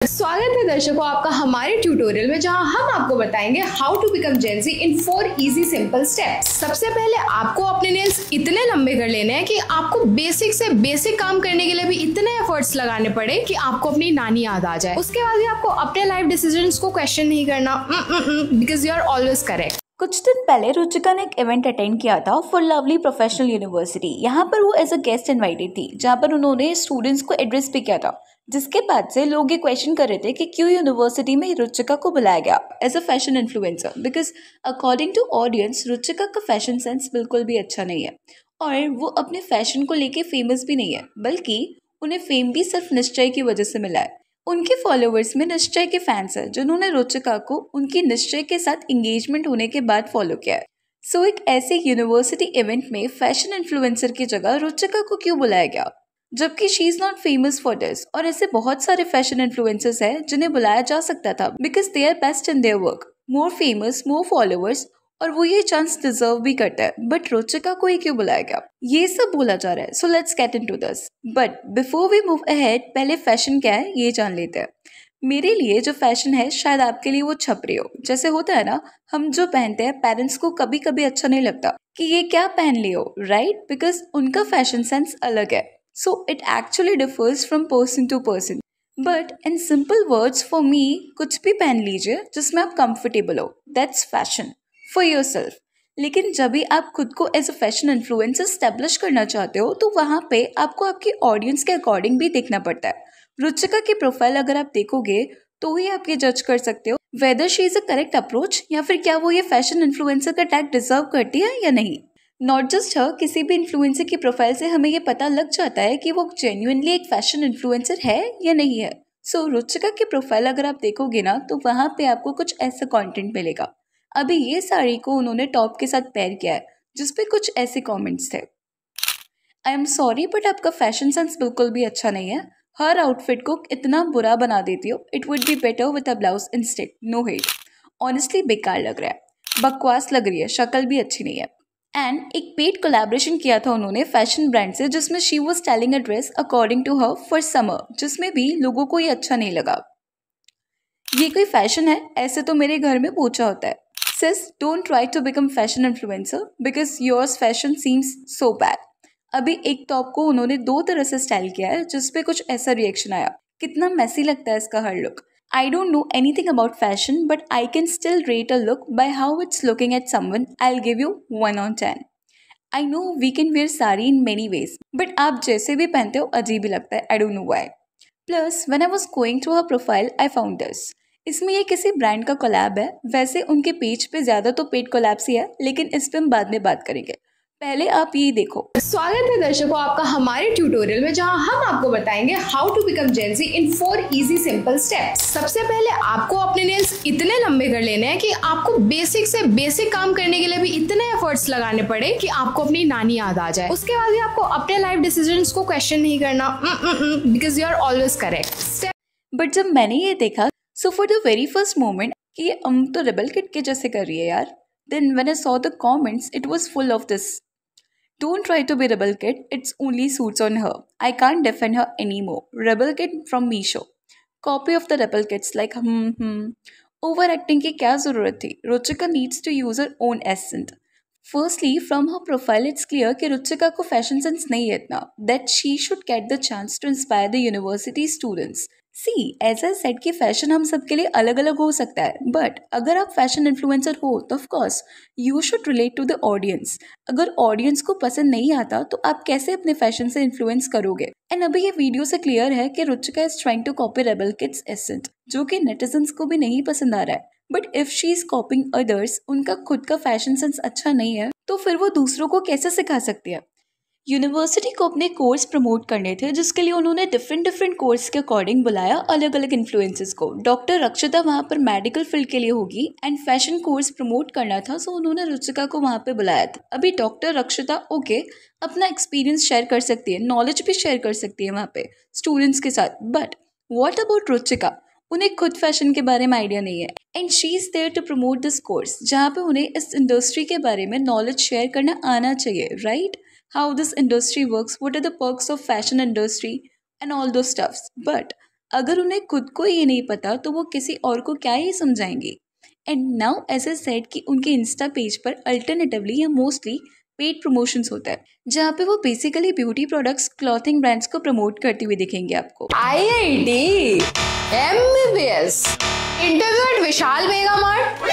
स्वागत है दर्शकों आपका हमारे ट्यूटोरियल में, जहां हम आपको बताएंगे how to become Gen Z in 4 easy simple steps. सबसे पहले आपको अपने नेल्स इतने लंबे कर लेने हैं कि आपको बेसिक से बेसिक काम करने के लिए भी इतने एफर्ट्स लगाने पड़े कि आपको अपनी नानी याद आ जाए। उसके बाद भी आपको अपने लाइफ डिसीजंस को क्वेश्चन नहीं करना, because you are always correct. कुछ दिन पहले रुचिका ने एक इवेंट अटेंड किया था फॉर लवली प्रोफेशनल यूनिवर्सिटी। यहाँ पर वो एज अ गेस्ट इनवाइटेड थी, जहाँ पर उन्होंने स्टूडेंट्स को एड्रेस भी किया था। जिसके बाद से लोग ये क्वेश्चन कर रहे थे कि क्यों यूनिवर्सिटी में रुचिका को बुलाया गया as a fashion influencer, because according to audience Ruchika का फैशन सेंस बिल्कुल भी अच्छा नहीं है और वो अपने फैशन को लेके फेमस भी नहीं है, बल्कि उन्हें फेम भी सिर्फ निश्चय की वजह से मिला है। उनके फॉलोअर्स में निश्चय के फैंस हैं जिन्होंने रुचिका को उनकी निश्चय के साथ एंगेजमेंट होने के बाद फॉलो किया है। सो एक ऐसे यूनिवर्सिटी इवेंट में फैशन इन्फ्लुएंसर की जगह रुचिका को क्यों बुलाया गया, जबकि she is not famous for this. और ऐसे बहुत सारे फैशन इन्फ्लुएंसर्स हैं जिन्हें बुलाया जा सकता था because they are best in their work, more famous, more followers, और वो ये चांस डिजर्व भी करता है। बट रुचिका को ये क्यों बुलाया गया, ये सब बोला जा रहा है। So let's get into this. But before we move ahead, पहले फैशन क्या है ये जान लेते हैं। मेरे लिए जो फैशन है शायद आपके लिए वो छपरी हो। जैसे होता है ना, हम जो पहनते हैं पेरेंट्स को कभी कभी अच्छा नहीं लगता कि ये क्या पहन लिए हो, राइट? बिकॉज उनका फैशन सेंस अलग है। So it actually differs from person to person. But in simple words, for me, कुछ भी पहन लीजिए जिसमें आप comfortable हो, that's fashion for yourself. लेकिन जब भी आप खुद को as a fashion influencer establish करना चाहते हो तो वहाँ पे आपको आपकी ऑडियंस के अकॉर्डिंग भी देखना पड़ता है। रुचिका की प्रोफाइल अगर आप देखोगे तो ही आप ये जज कर सकते हो whether she is a correct approach या फिर क्या वो ये फैशन इन्फ्लुएंसर का टैग डिजर्व करती है या नहीं। नॉट जस्ट हर, किसी भी इन्फ्लुएंसर की प्रोफाइल से हमें ये पता लग जाता है कि वो जेन्युइनली एक फैशन इन्फ्लुएंसर है या नहीं है। सो रुचिका की प्रोफाइल अगर आप देखोगे ना तो वहाँ पे आपको कुछ ऐसा कंटेंट मिलेगा। अभी ये साड़ी को उन्होंने टॉप के साथ पेयर किया है जिसपे कुछ ऐसे कमेंट्स थे, आई एम सॉरी बट आपका फैशन सेंस बिल्कुल भी अच्छा नहीं है, हर आउटफिट को इतना बुरा बना देती हो, it would be better with a blouse instead, no hate, honestly बेकार लग रहा है, बकवास लग रही है, शक्ल भी अच्छी नहीं है। एंड एक पेड कोलैबोरेशन किया था उन्होंने फैशन ब्रांड से जिसमें she was styling a dress according to her for summer, जिसमें भी लोगों को ये अच्छा नहीं लगा। ये कोई फैशन है? ऐसे तो मेरे घर में पूछा होता है। Sis, don't try to become fashion influencer because yours fashion seems so bad. अभी एक टॉप को उन्होंने 2 तरह से स्टाइल किया है जिसपे कुछ ऐसा रिएक्शन आया, कितना मैसी लगता है इसका हर look. I don't know anything about fashion, but I can still rate a look by how it's looking at someone. I'll give you 1 on 10. I know we can wear sari in many ways, but आप जैसे भी पहनते हो अजीब ही लगता है. I don't know why. Plus, when I was going through her profile, I found this. इसमें ये किसी ब्रांड का कोलैब है। वैसे उनके पेज पे ज़्यादा तो पेड कोलैब्स ही है, लेकिन इस पे हम बाद में बात करेंगे। पहले आप ये देखो। स्वागत है दर्शकों आपका हमारे ट्यूटोरियल में, जहां हम आपको बताएंगे how to become Gen Z in 4 easy simple steps. सबसे पहले आपको अपने नेल्स इतने लंबे कर लेने हैं कि आपको बेसिक से बेसिक काम करने के लिए भी इतने एफर्ट्स लगाने पड़े कि आपको अपनी नानी याद आ जाए। उसके बाद भी आपको अपने लाइफ डिसीजंस को क्वेश्चन नहीं करना, because you are always correct. But जब मैंने ये देखा, so for the very first moment कि ये तो रेबल किड के जैसे कर रही है यार, then when I saw the comments it was full of this, don't try to be Rebel Kid, it's only suits on her. I can't defend her anymore. Rebel Kid from Meesho. Copy of the Rebel Kids like Overacting की क्या ज़रूरत थी? Ruchika needs to use her own accent. Firstly, from her profile it's clear कि रुचिका को fashion sense नहीं है इतना, that she should get the chance to inspire the university students. See, as I said कि फैशन हम सबके लिए अलग अलग हो सकता है, बट अगर आप फैशन इन्फ्लुएंसर हो तो of course you should relate to the audience. अगर ऑडियंस को पसंद नहीं आता तो आप कैसे अपने फैशन से इन्फ्लुएंस करोगे? एंड अभी ये वीडियो से क्लियर है कि Ruchika is trying to copy rebel kids accent, जो कि नेटिजन्स को भी नहीं पसंद आ रहा है। But if she is कॉपिंग others, उनका खुद का फैशन सेंस अच्छा नहीं है तो फिर वो दूसरों को कैसे सिखा सकती है? यूनिवर्सिटी को अपने कोर्स प्रमोट करने थे जिसके लिए उन्होंने डिफरेंट कोर्स के अकॉर्डिंग बुलाया अलग अलग इन्फ्लुएंसर्स को। डॉक्टर रक्षिता वहाँ पर मेडिकल फील्ड के लिए होगी एंड फैशन कोर्स प्रमोट करना था, सो उन्होंने रुचिका को वहाँ पे बुलाया था। अभी डॉक्टर रक्षिता ओके अपना एक्सपीरियंस शेयर कर सकती है, नॉलेज भी शेयर कर सकती है वहाँ पे स्टूडेंट्स के साथ, बट वॉट अबाउट रुचिका? उन्हें खुद फैशन के बारे में आइडिया नहीं है and she is there to promote this course, जहाँ पे उन्हें इस इंडस्ट्री के बारे में नॉलेज शेयर करना आना चाहिए, right? How this industry works, what are the perks of fashion industry and all those stuffs. But अगर उन्हें खुद को ये नहीं पता तो वो किसी और को क्या ही समझाएंगे। And now as I said कि उनके इंस्टा पेज पर अल्टरनेटिवली या मोस्टली पेड प्रमोशंस होता है, जहाँ पे वो basically beauty products, clothing brands को प्रमोट करते हुए दिखेंगे आपको। IIT, MBBS, interview at Vishal Mega Mart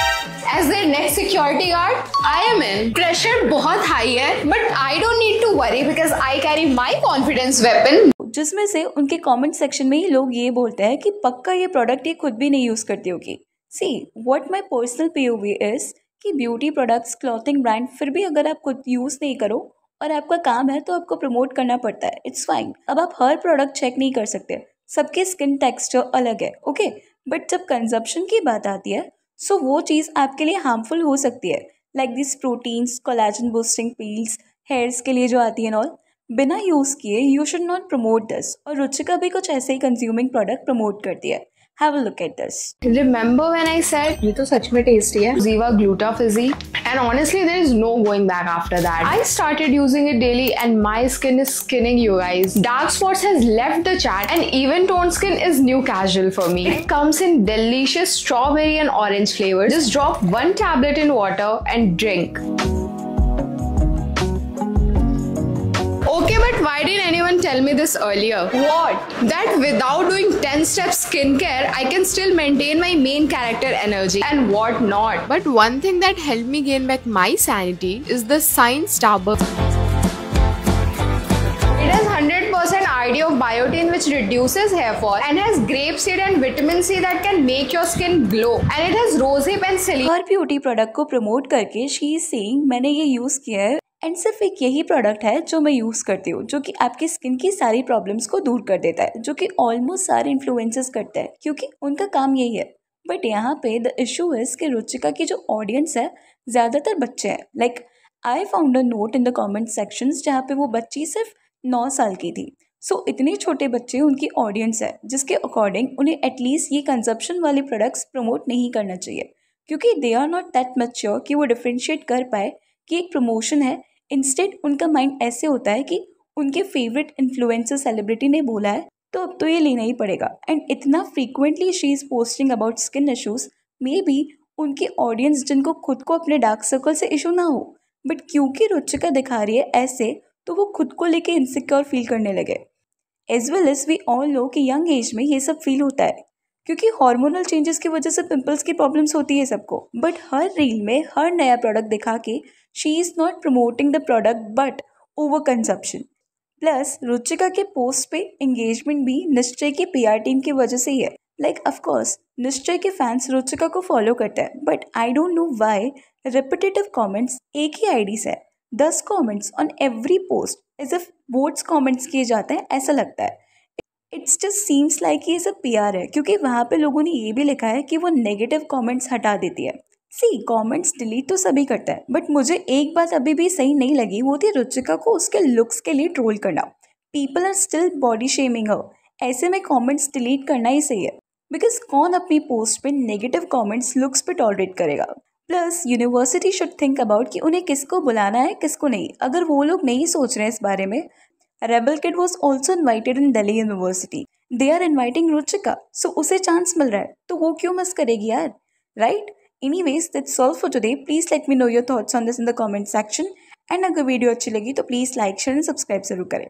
as their next security guard. I am in. Pressure बहुत high है, but I don't need to worry because I carry my confidence weapon. जिसमें से उनके कमेंट सेक्शन में ही लोग ये बोलते हैं कि पक्का ये प्रोडक्ट ये खुद भी नहीं यूज करती होगी। See what my personal POV is कि ब्यूटी प्रोडक्ट्स, क्लॉथिंग ब्रांड फिर भी अगर आप खुद यूज नहीं करो और आपका काम है तो आपको प्रमोट करना पड़ता है, इट्स फाइन। अब आप हर प्रोडक्ट चेक नहीं कर सकते, सबके स्किन टेक्सचर अलग है, ओके। बट जब कंजप्शन की बात आती है सो वो चीज़ आपके लिए हार्मफुल हो सकती है, like this proteins, collagen boosting peels, hairs के लिए जो आती है और बिना यूज़ किए you should not promote this. और रुचिका भी कुछ ऐसे ही कंज्यूमिंग प्रोडक्ट प्रमोट करती है। Have a look at this. Remember when I said ये तो सच में tasty है, Ziva Glutafizzy, and honestly there is no going back after that. I started using it daily and my skin is skinning, you guys. Dark spots has left the chat and even toned skin is new casual for me. It comes in delicious strawberry and orange flavors. Just drop one tablet in water and drink. Okay, but why didn't anyone tell me this earlier? What? That without doing 10-step skincare, I can still maintain my main character energy and what not. But one thing that helped me gain back my sanity is the Science Starburst. It has 100% ID of biotin which reduces hair fall and has grapeseed and vitamin C that can make your skin glow. And it has rosehip and selenium. Her beauty product को promote करके she is saying मैंने ये use किया है and सिर्फ एक यही product है जो मैं यूज़ करती हूँ, जो कि आपकी स्किन की सारी प्रॉब्लम्स को दूर कर देता है, जो कि ऑलमोस्ट सारे इन्फ्लुएंसर्स करते हैं क्योंकि उनका काम यही है। बट यहाँ पे द इशू इज कि रुचिका की जो ऑडियंस है ज़्यादातर बच्चे हैं। Like I found a note in the comment sections जहाँ पे वो बच्ची सिर्फ 9 साल की थी। सो इतने छोटे बच्चे उनकी ऑडियंस है, जिसके अकॉर्डिंग उन्हें एटलीस्ट ये कंजप्शन वाले प्रोडक्ट्स प्रमोट नहीं करना चाहिए क्योंकि they are not that mature कि वो डिफ्रेंशिएट कर पाए कि एक प्रमोशन है। इंस्टेड उनका माइंड ऐसे होता है कि उनके फेवरेट इन्फ्लुएंसर सेलिब्रिटी ने बोला है तो अब तो ये लेना ही पड़ेगा। एंड इतना frequently she is posting about skin issues, may be उनकी ऑडियंस जिनको खुद को अपने डार्क सर्कल से इशू ना हो, बट क्योंकि रुचिका दिखा रही है ऐसे तो वो खुद को लेके इनसिक्योर फील करने लगे। As well as we all know कि यंग एज में ये सब फील होता है क्योंकि हार्मोनल चेंजेस की वजह से पिंपल्स की प्रॉब्लम्स होती है सबको। बट हर रील में हर नया प्रोडक्ट दिखा के she is not promoting the product but over consumption. Plus Ruchika के पोस्ट पे एंगेजमेंट भी निश्चय की PR टीम की वजह से ही है। लाइक ऑफकोर्स निश्चय के फैंस रुचिका को फॉलो करते हैं, but I don't know why repetitive comments एक ही ID से 10 comments on every post as if bots comments किए जाते हैं, ऐसा लगता है। इट्स जस्ट सीम्स लाइक ये सब PR है क्योंकि वहाँ पे लोगों ने ये भी लिखा है कि वो नेगेटिव कमेंट्स हटा देती है। सी कमेंट्स डिलीट तो सभी करता है, बट मुझे एक बात अभी भी सही नहीं लगी, वो थी रुचिका को उसके लुक्स के लिए ट्रोल करना। People are still body shaming her, ऐसे में कमेंट्स डिलीट करना ही सही है बिकॉज कौन अपनी पोस्ट पे नेगेटिव कमेंट्स लुक्स पे टॉलरेट करेगा। Plus university should think about कि उन्हें किसको बुलाना है किसको नहीं। अगर वो लोग नहीं सोच रहे हैं इस बारे में, rebel kid was also invited in Delhi university, they are inviting Ruchika, so उसे चांस मिल रहा है तो वो क्यों मिस करेगी यार, right? Anyways, that's all for today. Please let me know your thoughts on this in the comment section. And अगर video अच्छी लगी तो please like share and subscribe जरूर करें।